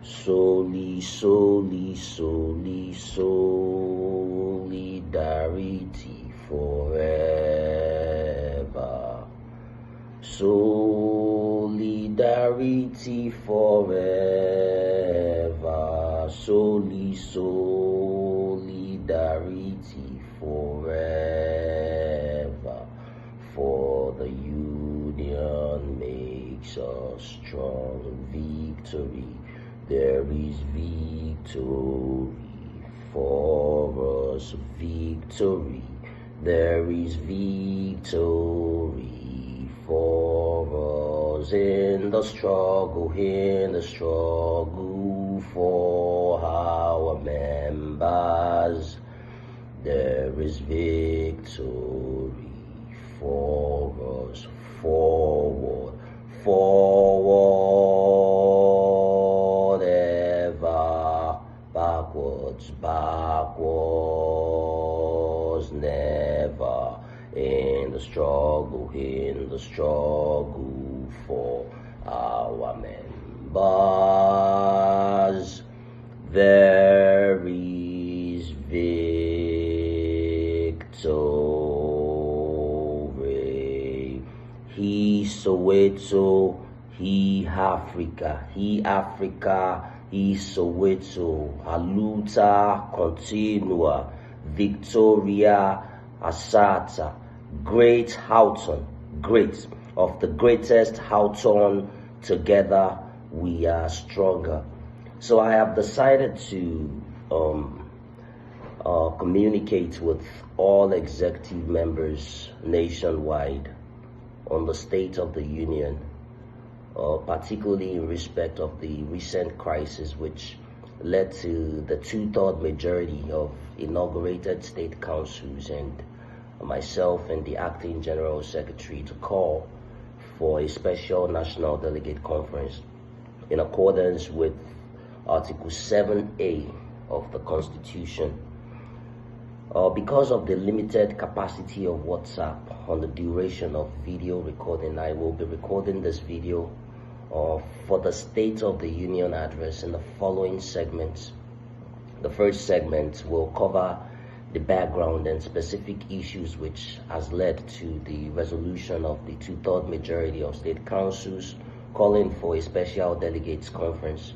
Solidarity forever. Solidarity forever. Solidarity forever. For the union makes us strong. Victory. There is victory for us. Victory. There is victory for us in the struggle for our members. There is victory for us. Forward, forward ever, backwards never. In the struggle for our members, there is victory. He Soweto, he Africa, he Soweto, Aluta continua, Victoria Asata, great Houghton, great of the greatest Houghton, together we are stronger. So I have decided to communicate with all executive members nationwide on the State of the Union, particularly in respect of the recent crisis which led to the 2/3 majority of inaugurated state councils and myself and the acting general secretary to call for a special national delegate conference in accordance with Article 7A of the Constitution. Because of the limited capacity of WhatsApp on the duration of video recording, I will be recording this video for the State of the Union address in the following segments. The first segment will cover the background and specific issues which has led to the resolution of the 2/3 majority of state councils calling for a special delegates conference.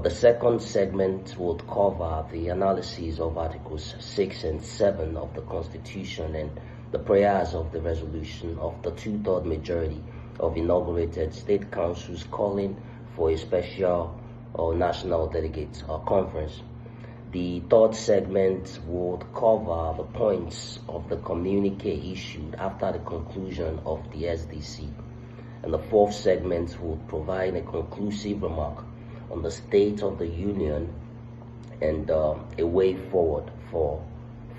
The second segment would cover the analysis of Articles 6 and 7 of the Constitution and the prayers of the resolution of the 2/3 majority of inaugurated state councils calling for a special national delegates conference. The third segment would cover the points of the communique issued after the conclusion of the SDC. And the fourth segment would provide a conclusive remark on the State of the Union and a way forward for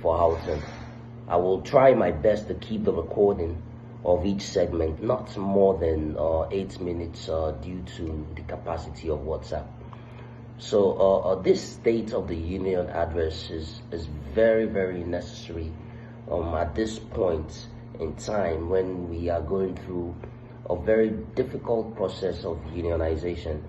Houghton. I will try my best to keep the recording of each segment not more than 8 minutes due to the capacity of WhatsApp. So this State of the Union address is very, very necessary at this point in time when we are going through a very difficult process of unionization.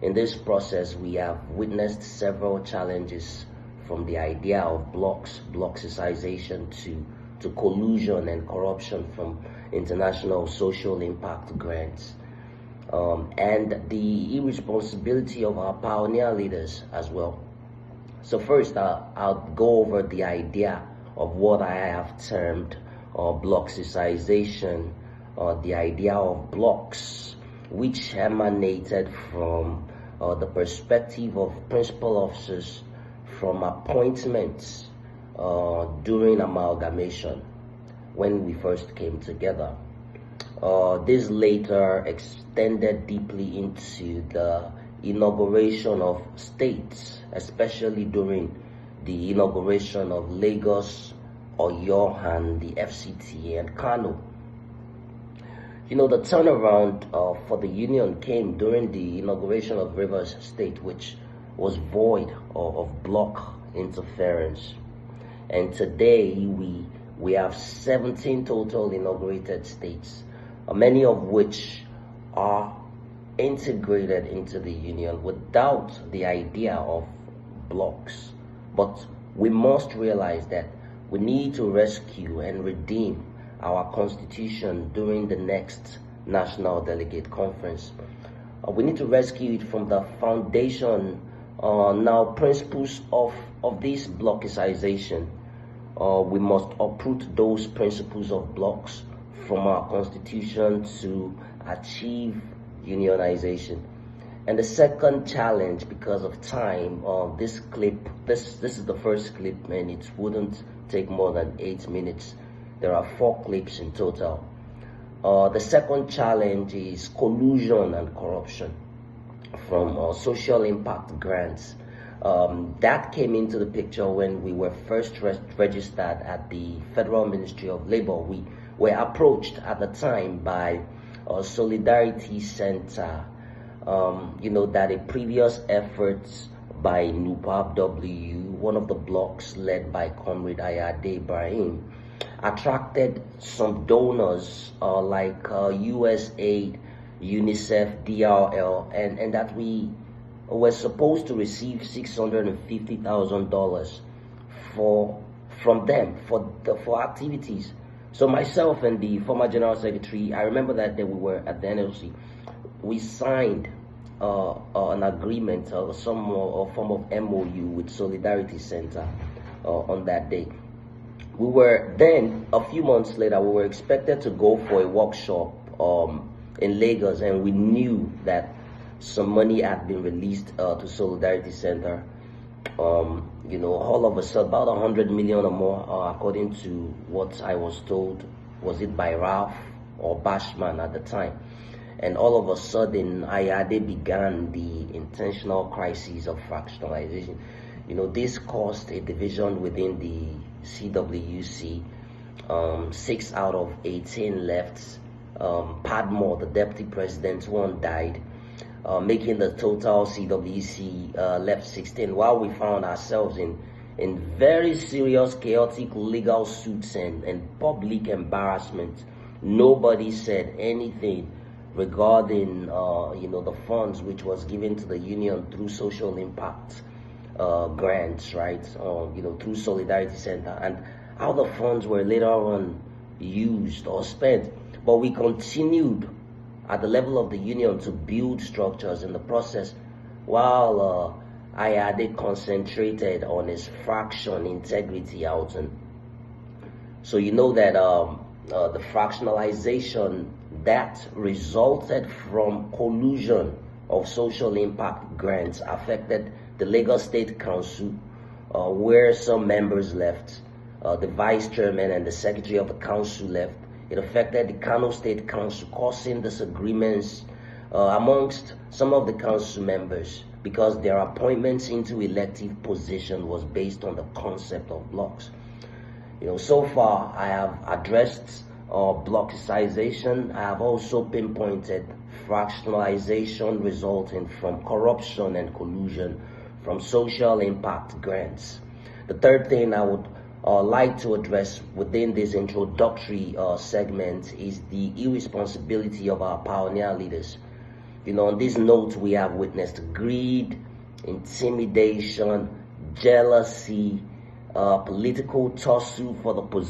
In this process, we have witnessed several challenges, from the idea of blockicization to collusion and corruption from international social impact grants, and the irresponsibility of our pioneer leaders as well. So first, I'll go over the idea of what I have termed blockicization, the idea of blocks, which emanated from the perspective of principal officers from appointments during amalgamation when we first came together. This later extended deeply into the inauguration of states, especially during the inauguration of Lagos, Oyo, and the FCT and Kano. You know, the turnaround for the union came during the inauguration of Rivers State, which was void of bloc interference. And today we have 17 total inaugurated states, many of which are integrated into the union without the idea of blocks. But we must realize that we need to rescue and redeem our constitution during the next National Delegate Conference. We need to rescue it from the foundation, now principles of this blockization. We must uproot those principles of blocks from our constitution to achieve unionization. And the second challenge, because of time, this is the first clip, and it wouldn't take more than 8 minutes. There are 4 clips in total. The second challenge is collusion and corruption from social impact grants. That came into the picture when we were first registered at the Federal Ministry of Labor. We were approached at the time by Solidarity Center, that a previous efforts by NUPAB W, one of the blocks led by Comrade Ibrahim, attracted some donors like USAID, UNICEF, DRL, and that we were supposed to receive $650,000 from them for activities. So myself and the former General Secretary, I remember that day we were at the NLC, we signed an agreement, some form of MOU with Solidarity Center on that day. We were then, a few months later, we were expected to go for a workshop in Lagos, and we knew that some money had been released to Solidarity Center. All of a sudden, about 100 million or more, according to what I was told. Was it by Ralph or Bashman at the time? And all of a sudden, IADE began the intentional crisis of fractionalization. This caused a division within the CWC. 6 out of 18 left. Padmore, the deputy president, one died, making the total CWC left 16. While we found ourselves in very serious, chaotic legal suits and public embarrassment, nobody said anything regarding the funds which was given to the union through social impact grants, right? Through Solidarity Center, and how the funds were later on used or spent. But we continued at the level of the union to build structures in the process, while IADE concentrated on its fraction integrity out. And so that the fractionalization that resulted from collusion of social impact grants affected the Lagos State Council, where some members left, the vice chairman and the secretary of the council left. It affected the Kano State Council, causing disagreements amongst some of the council members, because their appointments into elective position was based on the concept of blocks. So far I have addressed blockization. I have also pinpointed fractionalization resulting from corruption and collusion from social impact grants. The third thing I would like to address within this introductory segment is the irresponsibility of our pioneer leaders. On this note, we have witnessed greed, intimidation, jealousy, political tussle for the position